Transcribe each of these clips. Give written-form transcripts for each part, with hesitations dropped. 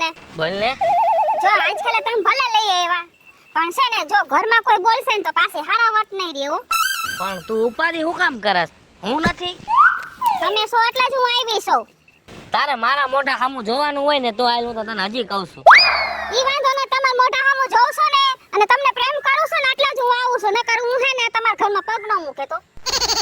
તમને બોલ ને. જો આજકાલ તમે ભલે લઈ આવ્યા પણ છે ને જો ઘરમાં કોઈ બોલશે ને તો પાછી હારા વટ નહીં રહે હો. પણ તું ઉપાધિ હું કામ કરસ? હું નથી. તમે છો એટલે જ હું આવી છું. તારે મારા મોઢા સામું જોવાનું હોય ને તો આજ હું તો તને હજી કહું છું. ઈ વાંધો ને તમારા મોઢા સામું જોઉં છું ને અને તમને પ્રેમ કરું છું ને એટલે જ હું આવું છું નકર હું હે ને તમારા ઘરમાં પગ ન મૂકે તો.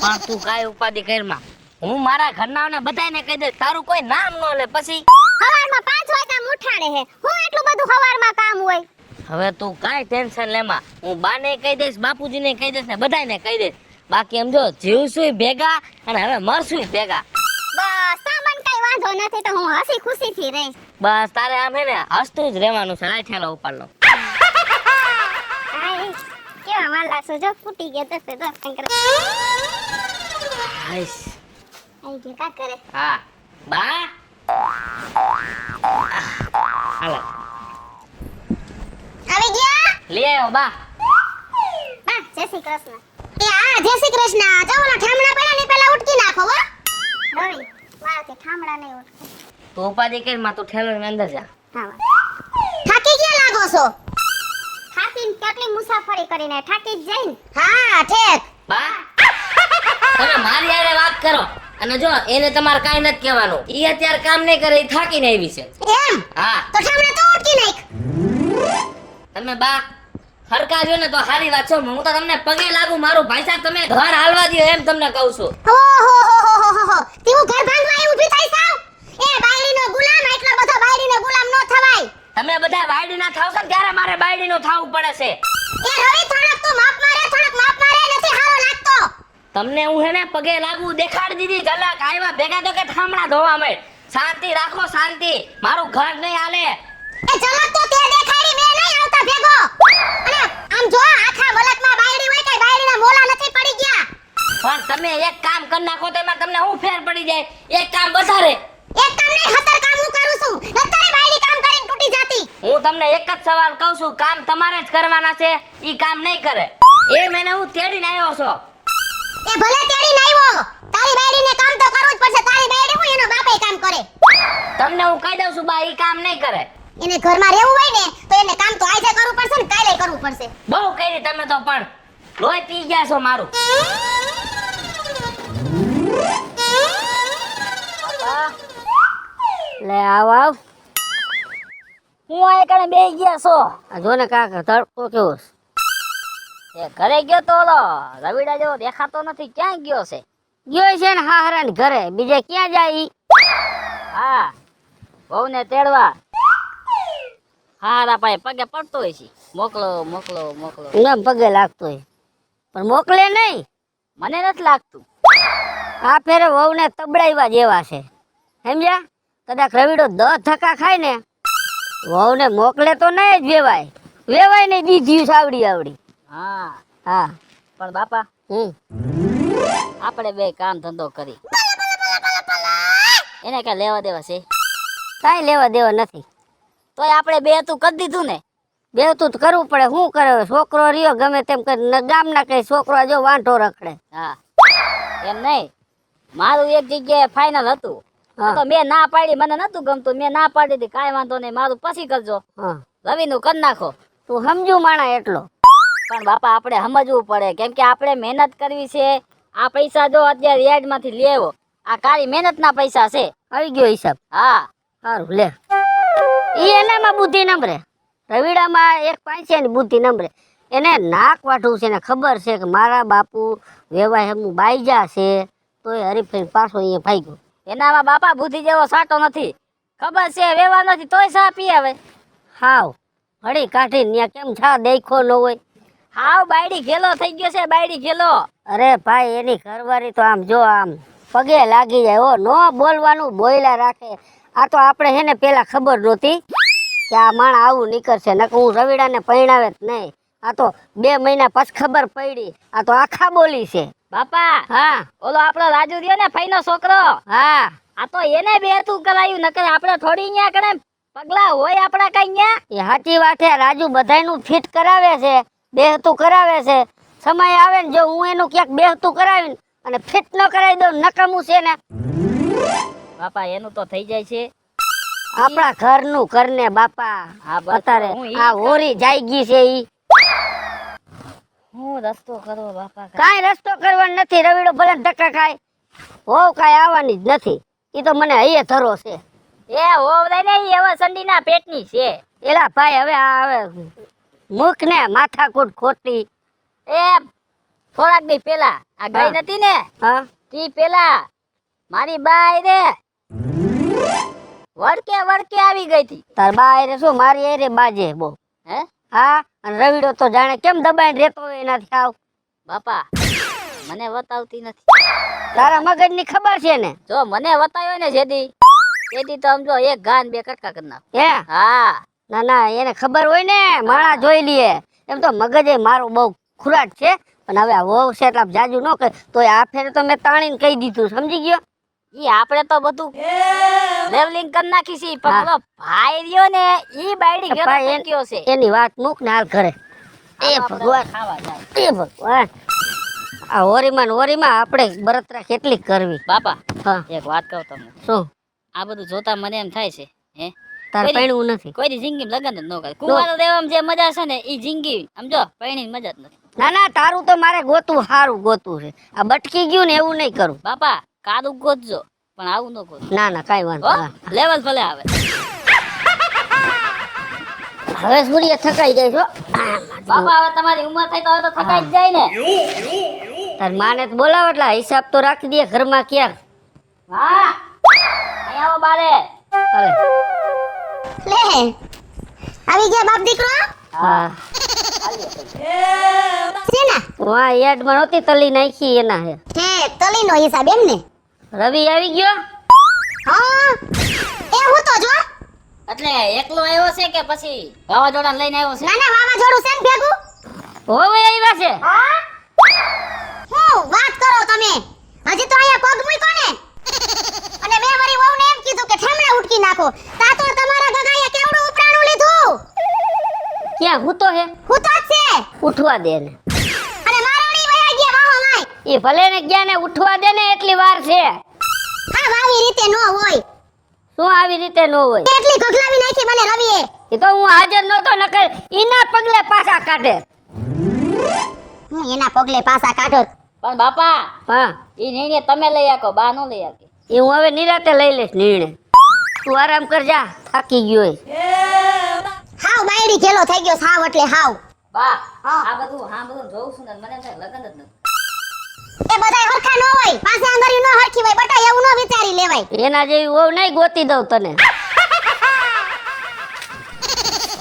પણ તું કાઈ ઉપાધિ કરમાં. હું મારા ઘરનાઓને બધાને કહી દઈશ તારું કોઈ નામ ન લે પછી. સવારમાં 5 વાગ્યા ઉઠાડે હે હું એટલું બધું સવારમાં કામ હોય. હવે તું કાઈ ટેન્શન લેમાં. હું બાને કહી દઈશ, બાપુજીને કહી દઈશ ને બધાને કહી દઈશ. બાકી એમ જો જીવશું ભેગા અને હવે મરશું ભેગા. બસ સામાન કઈ વાંધો નથી તો હું હસી ખુશીથી રહીશ. બસ તારે આમ હે ને હસતું જ રહેવાનું છે. આ ઠેલો ઉપાડનો. હાય કેવા વાલા છો જો ફૂટી ગયા દસે 10 કંકર. હાઈશ. આઈ કે કા કરે? હા બા. હાલો આવી ગયા? લે આવો બા. બા જય શ્રી કૃષ્ણ. એ હા જય શ્રી કૃષ્ણ. જો ઓલા ઠામડા પડ્યા ને પહેલા ઉટકી નાખો હો. ડોરી મારાથી ઠામડા નહીં ઉઠે. તું ઉપાધિ કરમાં તું ઠેલો ને અંદર જા. હા થાકી ગયા લાગો છો? થાકીને કેટલી મુસાફરી કરીને થાકી જ જઈને. હા ઠેક. બા તમે મારી હારે વાત કરો અને જો એને તમારે કાઈ નથી કહેવાનું. ઈ અત્યારે કામ નહીં કરે, ઈ થાકીને આવી છે. એમ? હા તો ઠામડા તો ઉટકી નાખ. તમે બા હરકા જો ને તો સારી વાત છે. હું તો તમને પગે લાગુ મારું ભાઈ સાહેબ તમે ઘર હાલવા દો એમ તમને કહું છું. ઓહો તું ઘર ભાંગવા આવી ઊભી થઈ સાવ? એ બાયડીનો ગુલામ એટલો બધો બાયડીનો ગુલામ નો થવાય. તમે બધા બાયડીના થાવ છો ને ત્યારે મારે બાયડીનું થાવું પડે છે. એ રવિ થોડક તું માપ મારે નથી હારો લાગતો. તમને હું હે ને પગે લાગુ દેખાડી દીધી ઝલક. આવ્યા ભેગા તો કે ઠામડા ધોવા મળે. શાંતિ રાખો શાંતિ. મારું ઘર નહીં હાલે. એ ઝલક તો તે દેખાડી મે નહીં આવતા ભેગો. અને આમ જો આખા વલકમાં બાયડી હોય કે બાયડીના મોલા નથી પડી ગયા. પણ તમે એક કામ કરી નાખો તો એમાં તમને હું ફેર પડી જાય. એક કામ વધારે. એક કામ નહીં 17 કામ હું કરું છું. અત્યારે બાયડી કામ કરીને તૂટી જાતી. હું તમને એક જ સવાલ કહું છું, કામ તમારે જ કરવાના છે. ઈ કામ નહીં કરે. એ મેને હું તેડીને આવ્યો છો. એ ભલે તેડીને આવ્યો. તારી બાયડીને કામ તો કરવું જ પડશે. તારી બાયડી હું એનો બાપે કામ કરે. તમને હું કહી દઉં છું બા ઈ કામ નહીં કરે. એને ઘરમાં રહેવું હોય ને તો એને કામ તો આજે કરવું પડશે ને કાલે કરવું પડશે. બહુ કરી તમે તો પણ લોહી પી ગયા છો મારું. લે આવ હું આ કણે બેહી ગયા છો. આ જો ને કાકા તડકો કેવો છે. એ ઘરે ગયો તો ઓલો રવિડા જેવો દેખાતો નથી. ક્યાં ગયો છે? ગયો છે ને હાહરા ને ઘરે. બીજે ક્યાં જાય? હા બહુને તેડવા હારા પાય પગે પડતો હોય છે. મોકલો એમ પગે લાગતો હોય પણ મોકલે નહીં. મને નથી લાગતું. આ ફેરે વહુને તબડાઈવા જેવા છે સમજ્યા. કદાચ રવિડો 10 ધક્કા ખાય ને વહુને મોકલે તો નહીં જ વેવાય નહીં દીધી આવડી. હા હા પણ બાપા આપણે બે કામ ધંધો કરી એને કઈ લેવા દેવા છે? કાઈ લેવા દેવા નથી. તોય આપણે બે તું કરી દીધું ને. બે તું કરવું પડે. શું કરે છોકરો રહ્યો ગમે તેમ કરી ગામના કઈ છોકરો જો વાંઢો રખડે. હા એમ નહીં. મારું એક જગ્યાએ ફાઇનલ હતું તો મેં ના પાડી. મને નતું ગમતું. મેં ના પાડી હતી. કાંઈ વાંધો નહીં મારું પછી કરજો. રવિનું કરી નાખો. તું સમજુ માણા એટલો. પણ બાપા આપણે સમજવું પડે કેમ કે આપણે મહેનત કરવી છે. આ પૈસા જો અત્યારે યાર્ડમાંથી લેવો. આ કાળી મહેનતના પૈસા છે. આવી ગયો હિસાબ? હા સારું લે. ઈ એનામાં બુદ્ધિ નંબરે. રવિડામાં એક પાંચે ની બુદ્ધિ નંબરે. એને નાક વાઠવું છે ને ખબર છે કે મારા બાપુ વેવાય હમું બાઈજા છે તોય હરીફાઈ પાછો અહીંયા ભાઈ ગયો. એનામાં બાપા બુદ્ધિ જેવો સાટો નથી. ખબર છે વેવા નથી તોય સા પી આવે. હાવ હળી કાઢીને ત્યાં કેમ છા દેખો ન હોય. હાવ બાયડી ઘેલો થઈ ગયો છે. બાયડી ઘેલો. અરે ભાઈ એની ઘરવાળી તો આમ જો આમ પગે લાગી જાય. ઓ નો બોલવાનું બોયલા રાખે. આ તો આપણે હે ને પેલા ખબર નહોતી કે આ માણા આવું નીકળશે. નકર હું રવિડાને પરણાવે જ નહીં. આ તો 2 મહિના પછી ખબર પડી. આ તો આખા બોલી છે બાપા. હા ઓલો આપણો રાજુ રહ્યો ને ફઈનો છોકરો. હા આ તો એને બેહતું કરાયું. નકર આપણે થોડી ન્યા કણે પગલા હોય આપણા કઈ ન્યા. એ સાચી વાત છે. રાજુ બધાયનું ફિટ કરાવે છે. બેહતું કરાવે છે. સમય આવે ને જો હું એનું ક્યાંક બેહતું કરાવીને અને ફિટ ન કરાવી દઉં નકામું છે ને બાપા. એનું તો થઈ જાય છે. આપણા ઘરનું ઘરને બાપા હા, બસ અત્યારે હું ઈ આ હોરી જાય ગઈ છે ઈ હું રસ્તો કરવો બાપા કાંઈ રસ્તો કરવાનો નથી. રવિડો ભલે ને ધક્કા ખાય હોવ કાંઈ આવવાની જ નથી. ઈ તો મને હૈયે ધરો છે. એ હોવદાય ને ઈ હવે સંડીના પેટની છે. એલા ભાઈ હવે મૂક ને માથાકૂટ ખોટી. એ થોડાક દી પેલા આ ગઈ હા. નથી ને હા ઈ પેલા મારી બાઈ રે વડકે આવી ગઈ હતી. તાર બા હારે શું મારી હારે બાજે બહુ. હે હા અને રવિડો તો જાણે કેમ દબાઈને રહેતો હોય એનાથી આવ. બાપા મને વતાવતી નથી. તારા મગજની ખબર છે ને. જો મને વતાવ્યો ને જેદી તો સમજો એક ગાન બે કટકા કરી નાખ. હે હા ના ના એને ખબર હોય ને માણા જોઈ લઈએ. એમ તો મગજે મારું બહુ ખુરાટ છે પણ હવે આ વહુ છે એટલે જાજુ ન કહે તો આ ફેરે તો મેં તાણીને કહી દીધું સમજી ગયો. ઈ આપણે તો બધું લેવલિંગ કરી નાખી છે પણ હા. પેલો ભાઈ રહ્યો ને ઈ બાયડી ગયો ભાઈ તો કયો છે એની વાત મૂક ને હાલ ઘરે. એ આપણે ભગવાન ખાવા જાય. એ ભગવાન આ હોરીમાં આપણે બળતરા કેટલી કરવી. બાપા હા એક વાત કહું તમને શું આ બધું જોતા મને એમ થાય છે હે તાર કોઈ દી- પૈણવું નથી. કોઈ દી જિંદગી લગન જ ન કરે. કુંવારો દેવામાં જે મજા છે ને ઈ જિંદગી સમજો પૈણી મજા જ નથી. ના ના તારું તો મારે ગોતું સારું ગોતું છે. આ બટકી ગયું ને એવું નહીં કરું. બાપા કાદુ ગોતજો પણ આવું ન ગોતજો ના ના કાંઈ વાંધો હો ના. લેવલ ભલે આવે. હવે સૂર્ય થકાઈ જાય છો. બાપા હવે તમારી ઉંમર થાય તો હવે તો થકાઈ જ જાય ને. તાર માને તો બોલાવ એટલે હિસાબ તો રાખી દે ઘરમાં ક્યાંક. હા અહીં આવો બારે. હાલે. લે આવી ગયા બાપ દીકરો હા છે ને વાહ યાદમાં નહોતી તલી નાખી એના હે. હે તલીનો હિસાબ એમ ને રવિ આવી ગયો. હા એ હું તો જો એટલે એકલો આવ્યો છે કે પછી વાવાઝોડા લઈને આવ્યો છે? ના ના વાવાઝોડું છે ને ભેગું હોવે આવ્યા છે. હા હું વાત કરો તમે હજી તો અહીંયા પગ મૂક્યો ને અને મેં મારી વહુને એમ કીધું કે ઠેમડા ઉટકી નાખો તા તો તમારા ગગાએ કેવડું ઉપરાણું લીધું ક્યાં હું તો હે હું તો જ છે ઉઠવા દે ને. અને મારાણી વયા ગયા વાહો માય એ ભલે ને ગયા ને ઉઠવા દે ને એટલી વાર છે. આ વાવી રીતે નો હોય શું આવી રીતે ન હોય. એટલી ગગલાવી નાખી મને રવિએ એ તો હું હાજર નહોતો નકર ઈના પગલે પાછા કાઢે. હું એના પગલે પાસા કાઢો પણ બાપા હા ઈ નિર્ણય તમે લઈ આકો બા નો લઈ આકે. એ હું હવે નિરાતે લઈ લઈશ નિર્ણય. તું આરામ કર જા થાકી ગયો હોય. હાવ બાયડી ઘેલો થઈ ગયો સાવ એટલે હાવ બા હા. આ બધું જોઉં છું ને મને એમ થાય લગન જ નથી. એ બધાય હરખા ન હોય પાસે આંગળી ન હરખી હોય બટા એવું ન વિચારી લેવાય એના જેવી વહુ નહીં ગોતી દઉં તને.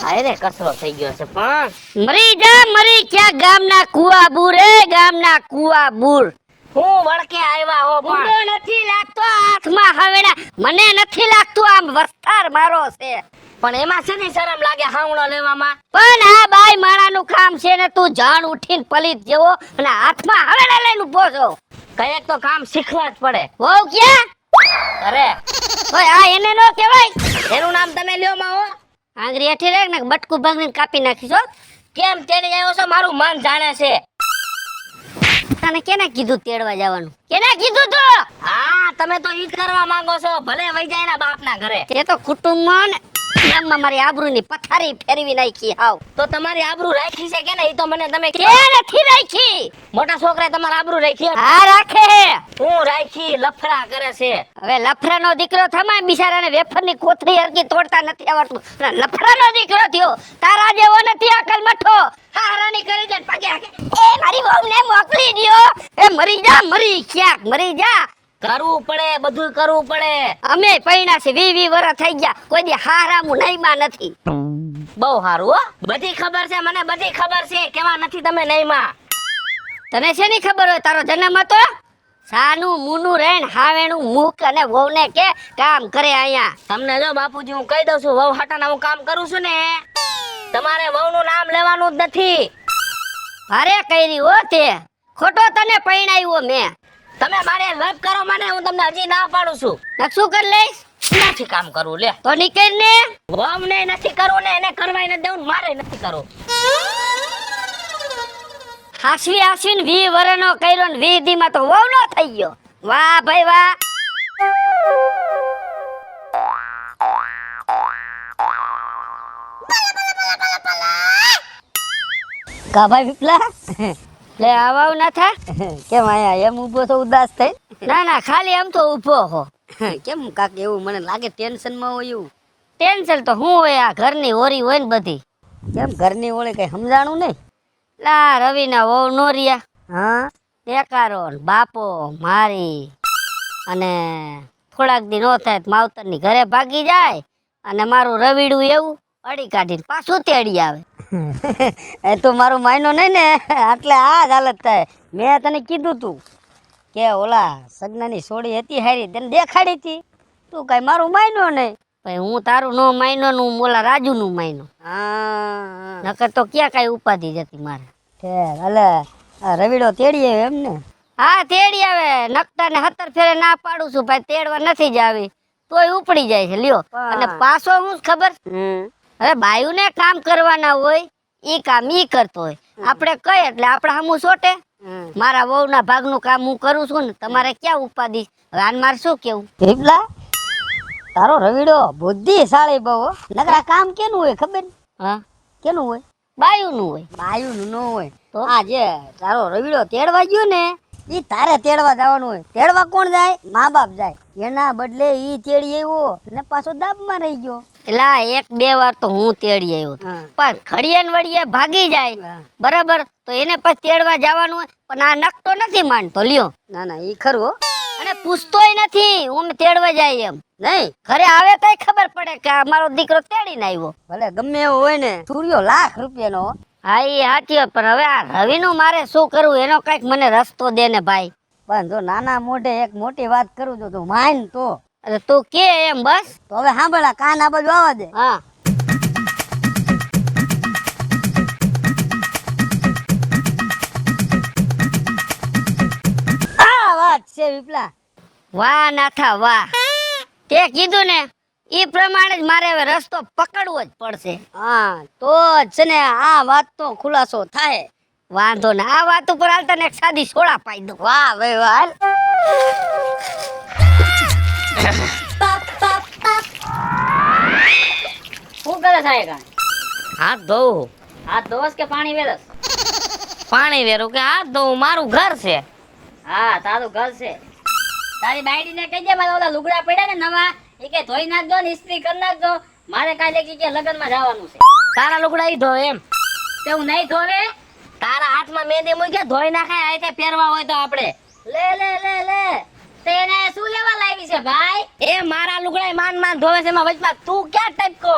હાયરે કચરો થઈ ગયો છે પણ મરી જા મરી ક્યાં ગામના કુવા બુર એ ગામના કુવા બુર. હું વળકે આવ્યા હો પણ બુડો નથી લાગતો હાથમાં હવેડા. મને નથી લાગતું આમ વસ્તાર મારો છે. પણ એમાં છે ને શરમ લાગે હાવણો લેવામાં. પણ આ બાઈ માણાનું કામ છે ને તું જાણ ઉઠીને પલિત જેવો અને હાથમાં હવેડા લઈને ઊભો છો. કયેક તો કામ શીખવા જ પડે. વહુ ક્યાં અરે ઓય આ એને નો કહેવાય. એનું નામ તમે લ્યો માં હો. આંગળી હેઠી રાખ ને બટકું ભાંગીને કાપી નાખીશ હો. કેમ તેડી આવ્યો છો મારું મન જાણે છે. તને કેને કીધું તેડવા જવાનું. કેને કીધું તું. હા તમે તો ઈ જ કરવા માંગો છો ભલે વઈ જાય એના બાપના ઘરે. તે તો કુટુંબમાં ને ગામમાં મારી આબરૂની પથારી ફેરવી નાખી હાવ. તો તમારી આબરૂ રાખી છે કે ને ઈ તો મને તમે કે નથી રાખી. મોટા છોકરાએ તમારી આબરૂ રાખી. હા રાખે હે. હું રાખી લફરા કરે છે. હવે લફરાનો દીકરો થમાય બિચારાને વેફરની કોથળી હરકી તોડતા નથી આવડતું. અને લફરાનો દીકરો થયો તારા જેવો નથી અકલ મઠો. હારાની કરી દે પગે હાકે. એ મારી વહુને મોકલી દ્યો. એ મરી ક્યાંક મરી જા. કરવું પડે બધું કરવું પડે. અમે પૈણા છે 20 વર્ષ થઈ ગયા કોઈ દી હારામું નહીમાં નથી. બહુ સારું હો. બધી ખબર છે મને બધી ખબર છે કેવા નથી તમે નહીમાં. તને શેની ખબર હોય તારો જન્મ હતો. સાનું મુનું રેણ હાવેણું મુક અને વહુને કે કામ કરે અહીંયા. તમને જો બાપુજી હું કહી દઉં છું વહુ હાટાના હું કામ કરું છું ને તમારે વહુનું નામ લેવાનું જ નથી. ભારે કરી હો તે ખોટો તને પૈણાવ્યો મેં. તમે મારે લપ કરો મને હું તમને હજી ના પાડું છું. નક શું કરી લઈશ. નથી કામ કરવું લે. તો નીકળ ને. વહુને નથી કરવું ને એને કરવાય નથી દેવું ને મારે નથી કરવું. હાસવી હાસવીને 20 વર્ષનો કર્યો ને 20 દીમાં તો વહુનો થઈ ગયો. વાહ ભાઈ વાહ. કા ભાઈ વિપલા લે આવાવ ના થા કેમ આયા એમ ઊભો તો ઉદાસ થઈ ના ના ખાલી આમ તો ઊભો હો કેમ કાક એવું મને લાગે ટેન્શન માં હોય એવું ટેન્શન તો હું હોય આ ઘરની ઓરી હોય ને બધી કેમ ઘરની ઓળી કઈ સમજાણું નહીં લા રવિના વહુ નોરિયા હા દેકારો ને બાપો મારી અને થોડાક દી નો થાય તો માવતરની ઘરે ભાગી જાય અને મારું રવીડું એવું અડી કાઢીને પાછું તેડી આવે એ તો મારું માયનો નહીં ને એટલે આ જ હાલત થાય મેં તને કીધું તું કે ઓલા સગનાની સોડી હતી હારી તને દેખાડી હતી તું કઈ મારું માયનો નહીં ભાઈ હું તારું નો માયનો નું ઓલા રાજુનું માયનો હા નકર તો ક્યાં કઈ ઉપાધિ જતી મારે હાલે આ રવીડો તેડી આવે એમ ને હા તેડી આવે નકટા ને 17 ફેરે ના પાડું છું ભાઈ તેડવા નથી જ આવી તોય ઉપડી જાય છે લ્યો અને પાછો હું ખબર હવે બાયુ ને કામ કરવાના હોય ઈ કામ ઈ કરતો હોય આપણે કઈ એટલે આપણે હમું સોટે મારા વહુ ના ભાગ નું કામ હું કરું છું ને તમારે ક્યાં ઉપાધિ હવે આન માર શું કેવું ભીપલા તારો રવીડો બુદ્ધિશાળી બહુ નકરા કામ કેનું હોય ખબર હા કેનું હોય બાયુ નું હોય બાયુ નું ન હોય તો આ જે તારો રવીડો તેડવા ગયો ને ઈ તારે તેડવા જવાનું હોય તેડવા કોણ જાય મા બાપ જાય એના બદલે ઈ તેડી આવ્યો ને પાછો દાબમાં રહી ગયો એલા 1-2 વાર તો હું તેડી આવ્યો પણ ખડીએ ને વળીએ ભાગી જાય બરાબર તો એને પછી તેડવા જવાનું હોય પણ આ નકતો નથી માનતો લ્યો ના ના ઈ ખરું અને પૂછતોય નથી હું તેડવા જાય એમ નહીં ઘરે આવે તોય ખબર પડે કે આ મારો દીકરો તેડીને આવ્યો ભલે ગમે એવો હોય ને સૂર્યો ₹1,00,000 નો હા એ સાચી વાત પણ હવે આ રવિનું મારે શું કરવું એનો કઈક મને રસ્તો દે ને ભાઈ પણ જો નાના મોઢે એક મોટી વાત કરું તો તું માન તો અરે તું કે એમ બસ તો હવે સાંભળા કાન આ બાજુ આવવા દે હા આ વાત છે વિપલા વાહ નાથા વાહ તે કીધું ને ઈ પ્રમાણે જ મારે હવે રસ્તો પકડવો જ પડશે હા તો જ છે ને આ વાત તો ખુલાસો થાય વાંધો ને આ વાત ઉપર હાલ તને એક સાદી સોડા પાઈ દઉં વાહ ભાઈ વાહ શું કરે સાહેબ હાથ ધોવું હાથ ધોવસ કે પાણી વેરસ પાણી વેરું કે હાથ ધોવું મારું ઘર છે હા તારું ઘર છે તારી બાયડી ને કહી દે મારા ઓલા લુગડા પડ્યા ને નવા એ કે ધોઈ નાખજો ને ઇસ્ત્રી કરી નાખજો મારે કાલે કે લગન માં જવાનું છે તારા લુગડા ઈ ધોવે એમ તે હું નહીં ધોવે તારા હાથમાં મહેંદી મૂકી ધોઈ નાખાય આ રીતે પહેરવા હોય તો આપણે લે લે લે લે તેને શું લેવા લાવી છે ભાઈ એ મારા લુગડા માન માન ધોવે છે એમાં વચમાં તું ક્યાં ટાઈપકો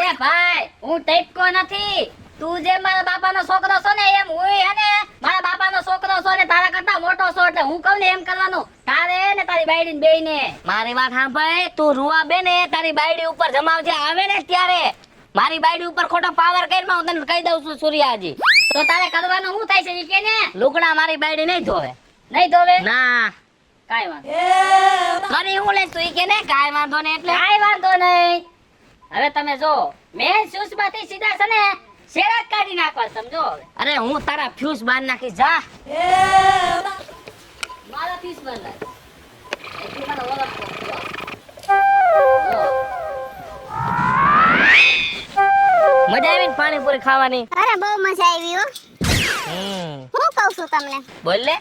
એ ભાઈ હું ટાઈપકો નથી તું જે મારા બાપાનો છોકરો છો ને એમ હું હે ને મારા બાપાનો છોકરો છો ને તારા કરતા મોટો છો એટલે હું કહું ને એમ કરવાનું તારે ને તારી બાયડી ને બેયને મારી વાત સાંભળ તું રૂવા બે ને તારી બાયડી ઉપર જમાવજે આવે ને ત્યારે મારી બાયડી ઉપર ખોટો પાવર કરીને હું તને કહી દઉં છું સૂર્યાજી તો તારે કરવાનું શું થાય છે ઈ કે ને લુગડા મારી બાયડી નહીં ધોવે ના કાઈ વાંધો મારી હું લે તું ઈ કે ને કાઈ વાંધો ને એટલે કાઈ વાંધો નહીં હવે તમે જો મેં સુસમાંથી સીધા છે ને શેરાક કાઢી નાખવા સમજો અરે હું તારા ફ્યુઝ બાંધ નાખી જા મારા ફ્યુઝ બાંધ નાખ એટલી મને ઓળખતો મજા આવી ને પાણીપુરી ખાવાની અરે બહુ મજા આવી હો હું કહું છું તમને બોલ લે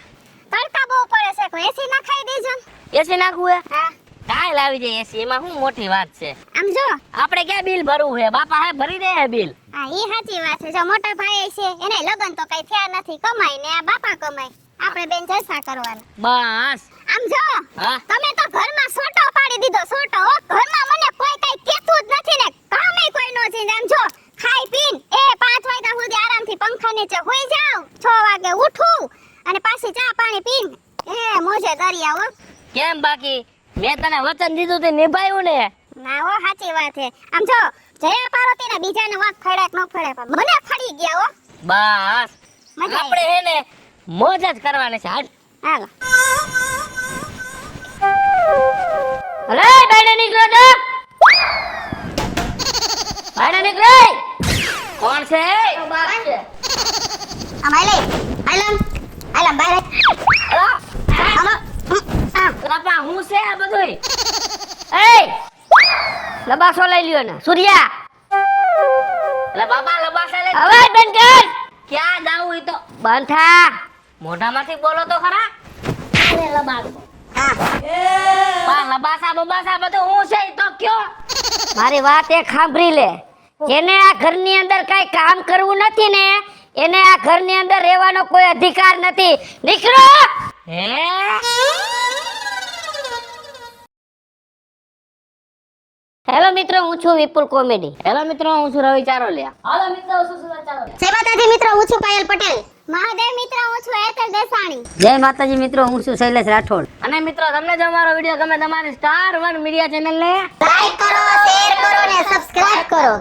તડકા બહુ પડે છે કોઈ એસી ના ખાઈ દેજો એસી નાખવું હે હા કાઈ લાવી જાય એસી એમાં શું મોટી વાત છે આમ જો આપણે ક્યાં બિલ ભરવું હે બાપા હે ભરી દે હે બિલ હા ઈ સાચી વાત છે જો મોટા ભાઈ છે એને લગન તો કઈ થયા નથી કમાઈ ને આ બાપા કમાઈ આપણે બેન જલસા કરવાના બસ આમ જો હા તમે તો ઘરમાં સોટો પાડી દીધો સોટો હો ઘરમાં મને કોઈ કઈ કહેતું જ નથી ને કામે કોઈ નો છે આમ જો ખાઈ પીન એ 5 વાગ્યા સુધી આરામથી પંખા નીચે હોઈ જાવ 6 વાગે ઉઠું અને પાછી ચા પાણી પીન એ મોજે દરિયા હો કેમ બાકી મેં તને વચન દીધું તે નિભાવ્યું ને ના હો સાચી વાત છે આમ જો જયા પાર્વતી ને બીજાને વાત ફળે કે ન ફળે પણ મને ફળી ગયા હો બસ મજા આપણે હે ને મોજ જ કરવાની છે હાલ હાલો અરે બાયડે નીકળો તો બાયડે નીકળે કોણ છે અમાય લે આલમ બાય હાલો બાપા હું છે આ બધુંય એ લબાસો લઈ લ્યો ને સૂર્યા એટલે બાપા લબાસા લે અવાજ બંધ કર. ક્યાં જાવું ઈ તો બંધ થા. મોઢામાંથી બોલો તો ખરા અરે લબાસ પણ લબાસા બબાસા બધું હું છે ઈ તો કયો મારી વાત એક સાંભળી લે. જેને આ ઘરની અંદર કઈ કામ કરવું નથી ને એને આ ઘરની અંદર રહેવાનો કોઈ અધિકાર નથી. નીકળો. હે હેલો મિત્રો, હું છું વિપુલ કોમેડી. હેલો મિત્રો, હું છું રવિ ચારોલિયા. હાલો મિત્રો, હું છું સુરત ચારોલિયા. જય માતાજી મિત્રો, હું છું પાયલ પટેલ. મહાદેવ મિત્રો, હું છું હેતલ દેસાણી. જય માતાજી મિત્રો, હું છું શૈલેષ રાઠોડ. અને મિત્રો, તમને જો અમારો વિડિયો ગમે તમારી સ્ટાર 1 મીડિયા ચેનલ ને લાઈક કરો, શેર કરો ને સબસ્ક્રાઇબ કરો.